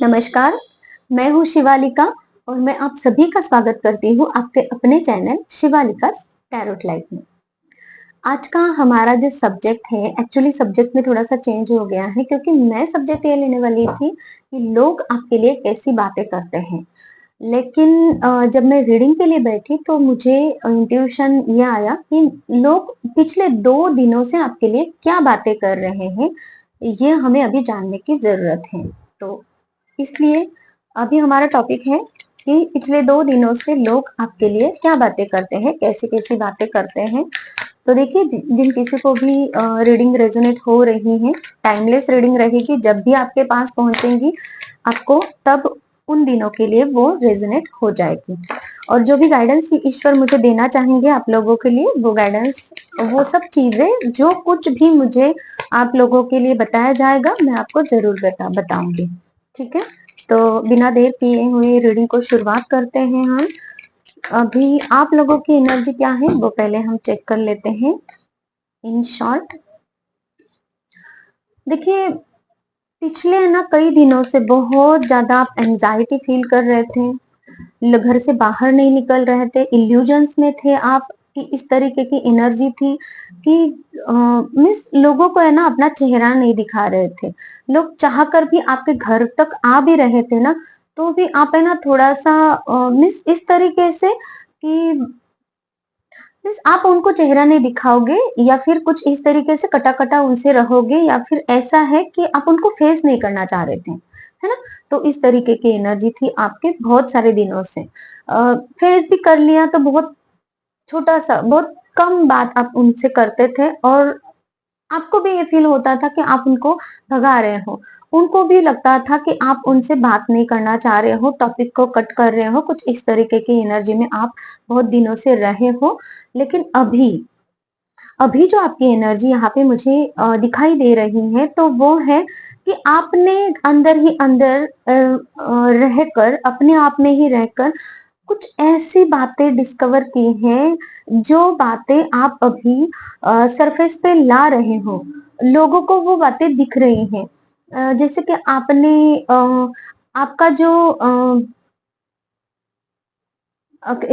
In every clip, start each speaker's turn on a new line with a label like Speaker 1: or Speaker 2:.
Speaker 1: नमस्कार, मैं हूँ शिवालिका और मैं आप सभी का स्वागत करती हूँ आपके अपने चैनल शिवालिका टैरोट लाइफ में। आज का हमारा जो सब्जेक्ट है, एक्चुअली सब्जेक्ट में थोड़ा सा चेंज हो गया है क्योंकि मैं सब्जेक्ट ये लेने वाली थी कि लोग आपके लिए कैसी बातें करते हैं। लेकिन जब मैं रीडिंग के लिए बैठी तो मुझे इंट्यूशन ये आया कि लोग पिछले 2 दिनों से आपके लिए क्या बातें कर रहे हैं, ये हमें अभी जानने की ज़रूरत है। तो इसलिए अभी हमारा टॉपिक है कि पिछले 2 दिनों से लोग आपके लिए क्या बातें करते हैं, कैसी-कैसी बातें करते हैं। तो देखिए जिन किसी को भी रीडिंग रेजोनेट हो रही है, टाइमलेस रीडिंग रहेगी, जब भी आपके पास पहुंचेंगी आपको तब उन दिनों के लिए वो रेजोनेट हो जाएगी। और जो भी गाइडेंस ईश्वर मुझे देना चाहेंगे आप लोगों के लिए, वो गाइडेंस, वो सब चीजें जो कुछ भी मुझे आप लोगों के लिए बताया जाएगा मैं आपको जरूर बताऊंगी। ठीक है, तो बिना देर किए हुए रीडिंग को शुरुआत करते हैं हम। अभी आप लोगों की एनर्जी क्या है वो पहले हम चेक कर लेते हैं इन शॉर्ट। देखिए पिछले ना कई दिनों से बहुत ज्यादा आप एंजाइटी फील कर रहे थे, घर से बाहर नहीं निकल रहे थे, इल्यूजन्स में थे आप कि इस तरीके की एनर्जी थी कि मिस लोगों को है ना अपना चेहरा नहीं दिखा रहे थे। लोग चाह कर भी आपके घर तक आ भी रहे थे ना, तो भी आप है ना थोड़ा सा मिस इस तरीके से कि मीन्स आप उनको चेहरा नहीं दिखाओगे या फिर कुछ इस तरीके से कटा-कटा उनसे रहोगे या फिर ऐसा है कि आप उनको फेस नहीं करना चाह रहे थे, है ना? तो इस तरीके की एनर्जी थी आपके बहुत सारे दिनों से। फेस भी कर लिया तो बहुत छोटा-सा, बहुत कम बात आप उनसे करते थे और आपको भी ये फील होता था कि आप उनको भगा रहे हो। उनको भी लगता था कि आप उनसे बात नहीं करना चाह रहे हो, टॉपिक को कट कर रहे हो, कुछ इस तरीके की एनर्जी में आप बहुत दिनों से रहे हो। लेकिन अभी अभी जो आपकी एनर्जी यहाँ पे मुझे दिखाई दे रही है तो वो है कि आपने अंदर ही अंदर रहकर अपने आप में ही रहकर कुछ ऐसी बातें डिस्कवर की हैं जो बातें आप अभी सरफेस पे ला रहे हो, लोगों को वो बातें दिख रही हैं। जैसे कि आपने आपका जो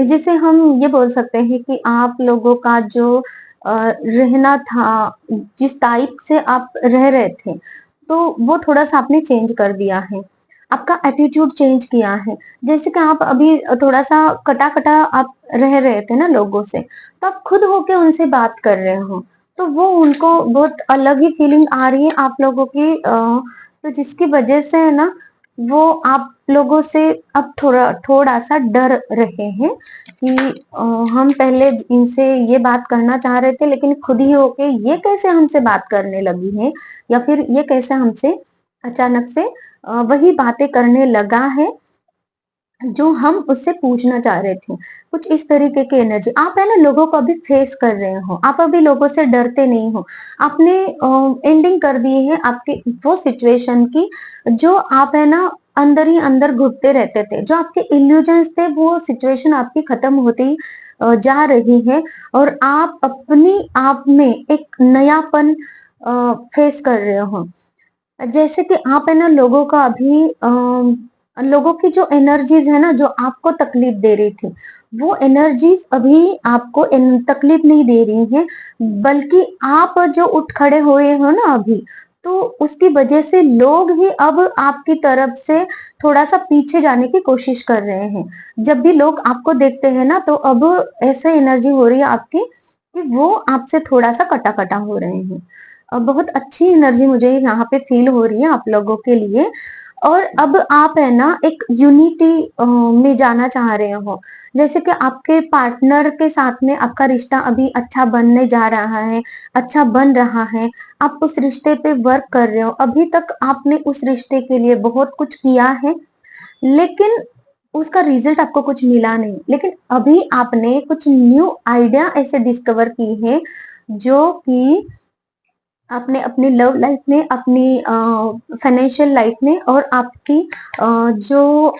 Speaker 1: जैसे हम ये बोल सकते हैं कि आप लोगों का जो रहना था, जिस टाइप से आप रह रहे थे, तो वो थोड़ा-सा आपने चेंज कर दिया है। आपका एटीट्यूड चेंज किया है। जैसे कि आप अभी थोड़ा-सा कटा-कटा आप रह रहे थे ना लोगों से, तो आप खुद होके उनसे बात कर रहे हो। तो वो उनको बहुत अलग ही फीलिंग आ रही है आप लोगों की, तो जिसकी वजह से है ना वो आप लोगों से अब थोड़ा-सा डर रहे हैं कि हम पहले इनसे ये बात करना चाह रहे थे लेकिन खुद ही होके ये कैसे हमसे बात करने लगी है या फिर ये कैसे हमसे अचानक से वही बातें करने लगा है जो हम उससे पूछना चाह रहे थे। कुछ इस तरीके की एनर्जी आप है ना लोगों को अभी फेस कर रहे हो, आप अभी लोगों से डरते नहीं हो। आपने एंडिंग कर दी है आपके वो सिचुएशन की जो आप है ना अंदर ही अंदर घुटते रहते थे। जो आपके इल्यूजन्स थे वो सिचुएशन आपकी खत्म होती जा रही है और आप अपनी आप में एक नयापन फेस कर रहे हो। जैसे कि आप है ना लोगों का अभी लोगों की जो एनर्जीज है ना जो आपको तकलीफ दे रही थी वो एनर्जीज अभी आपको तकलीफ नहीं दे रही हैं, बल्कि आप जो उठ खड़े हुए हो ना अभी, तो उसकी वजह से लोग ही अब आपकी तरफ से थोड़ा सा पीछे जाने की कोशिश कर रहे हैं। जब भी लोग आपको देखते हैं ना तो अब ऐसे एनर्जी हो रही है आपकी कि वो आपसे थोड़ा सा कटा कटा हो रहे हैं। बहुत अच्छी एनर्जी मुझे यहाँ पे फील हो रही है आप लोगों के लिए। और अब आप है ना एक यूनिटी में जाना चाह रहे हो। जैसे कि आपके पार्टनर के साथ में आपका रिश्ता अभी अच्छा बनने जा रहा है, अच्छा बन रहा है। आप उस रिश्ते पे वर्क कर रहे हो। अभी तक आपने उस रिश्ते के लिए बहुत कुछ किया है, लेकिन उसका रिजल्ट आपको कुछ मिला नहीं। लेकिन अभी आपने कुछ न्यू आइडिया ऐसे डिस्कवर की है जो कि आपने अपनी लव लाइफ में, अपनी फाइनेंशियल लाइफ में और आपकी जो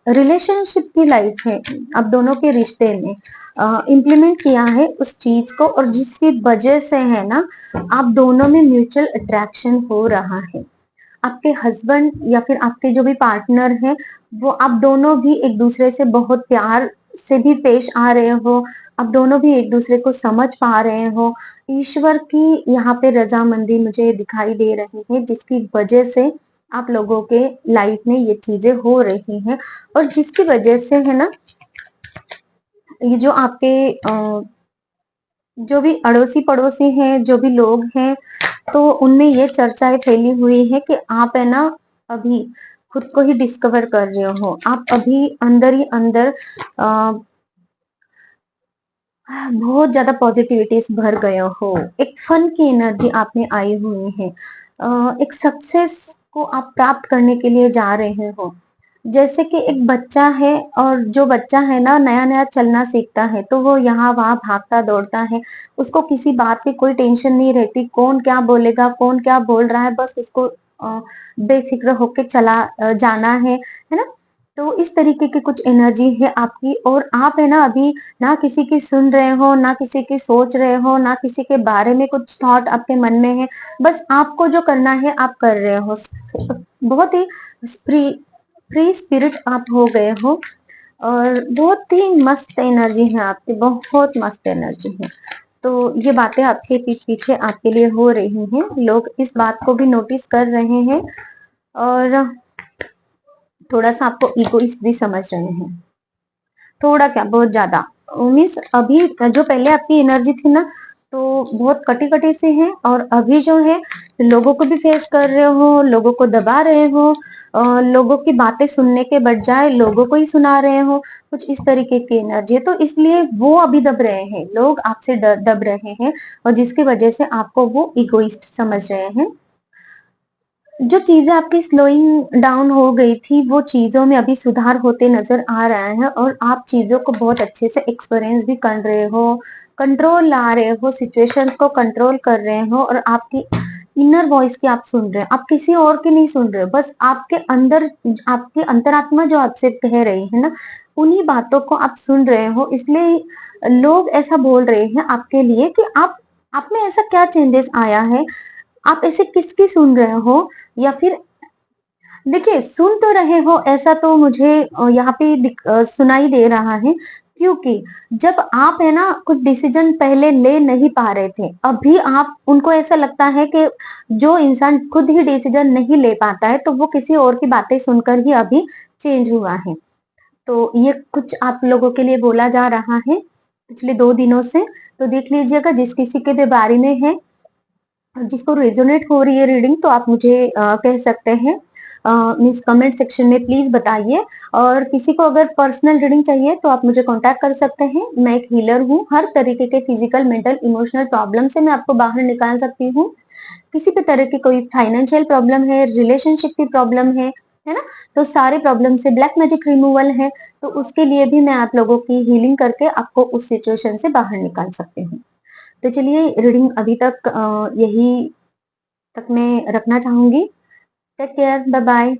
Speaker 1: रिलेशनशिप की लाइफ है, आप दोनों के रिश्ते में इम्प्लीमेंट किया है उस चीज को और जिसकी वजह से है ना आप दोनों में म्यूचुअल अट्रैक्शन हो रहा है। आपके हस्बैंड या फिर आपके जो भी पार्टनर हैं, वो आप दोनों भी एक दूसरे से बहुत प्यार से भी पेश आ रहे हो, आप दोनों भी एक दूसरे को समझ पा रहे हो। ईश्वर की यहाँ पे रजामंदी मुझे दिखाई दे रही है, जिसकी वजह से आप लोगों के लाइफ में ये चीजें हो रही हैं, और जिसकी वजह से है ना, ये जो आपके जो भी अड़ोसी पड़ोसी हैं, जो भी लोग हैं, तो उनमें ये चर्चाएं फैली हुई है कि आप है ना अभी खुद को ही डिस्कवर कर रहे हो, आप अभी अंदर ही अंदर बहुत ज्यादा पॉजिटिविटीज भर गए हो, एक फन की एनर्जी आप में आई हुई है, एक सक्सेस को आप प्राप्त करने के लिए जा रहे हो। जैसे कि एक बच्चा है, और जो बच्चा है ना नया नया चलना सीखता है, तो वो यहाँ वहां भागता दौड़ता है, उसको किसी बात की कोई टेंशन नहीं रहती, कौन क्या बोलेगा, कौन क्या बोल रहा है, बस उसको बेफिक्र होके जाना है ना। तो इस तरीके की कुछ एनर्जी है आपकी, और आप है ना अभी ना किसी की सुन रहे हो, ना किसी की सोच रहे हो, ना किसी के बारे में कुछ थॉट आपके मन में है, बस आपको जो करना है आप कर रहे हो। बहुत ही फ्री फ्री स्पिरिट आप हो गए हो, और बहुत ही मस्त एनर्जी है आपकी, बहुत मस्त एनर्जी है। तो ये बातें आपके पीछे आपके लिए हो रही हैं, लोग इस बात को भी नोटिस कर रहे हैं, और थोड़ा सा आपको इगोइस्ट भी समझ रहे हैं, थोड़ा क्या बहुत ज्यादा। मीन्स अभी जो पहले आपकी एनर्जी थी ना, तो बहुत कटी कटी से है, और अभी जो है लोगों को भी फेस कर रहे हो, लोगों को दबा रहे हो, लोगों की बातें सुनने के बजाय लोगों को ही सुना रहे हो, कुछ इस तरीके की एनर्जी है। तो इसलिए वो अभी दब रहे हैं, लोग आपसे दब रहे हैं, और जिसकी वजह से आपको वो इगोइस्ट समझ रहे हैं। जो चीजें आपकी स्लोइंग डाउन हो गई थी, वो चीजों में अभी सुधार होते नजर आ रहा है, और आप चीजों को बहुत अच्छे से एक्सपीरियंस भी कर रहे हो, कंट्रोल ला रहे हो, सिचुएशंस को कंट्रोल कर रहे हो, और आपकी इनर वॉइस की आप सुन रहे हो, आप किसी और की नहीं सुन रहे हो, बस आपके अंदर आपकी अंतरात्मा जो आपसे कह रही है ना, उन्हीं बातों को आप सुन रहे हो। इसलिए लोग ऐसा बोल रहे हैं आपके लिए कि आप में ऐसा क्या चेंजेस आया है, आप ऐसे किसकी सुन रहे हो, या फिर देखिए सुन तो रहे हो, ऐसा तो मुझे यहाँ पे सुनाई दे रहा है, क्योंकि जब आप है ना कुछ डिसीजन पहले ले नहीं पा रहे थे, अभी आप उनको ऐसा लगता है कि जो इंसान खुद ही डिसीजन नहीं ले पाता है, तो वो किसी और की बातें सुनकर ही अभी चेंज हुआ है। तो ये कुछ आप लोगों के लिए बोला जा रहा है पिछले 2 दिनों से। तो देख लीजिएगा, जिस किसी के भी बारे में है, जिसको रेजोनेट हो रही है रीडिंग, तो आप मुझे कह सकते हैं, मीन्स कमेंट सेक्शन में प्लीज बताइए। और किसी को अगर पर्सनल रीडिंग चाहिए तो आप मुझे कांटेक्ट कर सकते हैं, मैं एक हीलर हूँ, हर तरीके के फिजिकल मेंटल इमोशनल प्रॉब्लम से मैं आपको बाहर निकाल सकती हूँ। किसी भी तरह की कोई फाइनेंशियल प्रॉब्लम है, रिलेशनशिप की प्रॉब्लम है ना, तो सारे प्रॉब्लम से ब्लैक मैजिक रिमूवल है, तो उसके लिए भी मैं आप लोगों की हीलिंग करके आपको उस सिचुएशन से बाहर निकाल सकती हूँ। तो चलिए, रीडिंग अभी तक यही तक मैं रखना चाहूंगी। Take care, bye bye.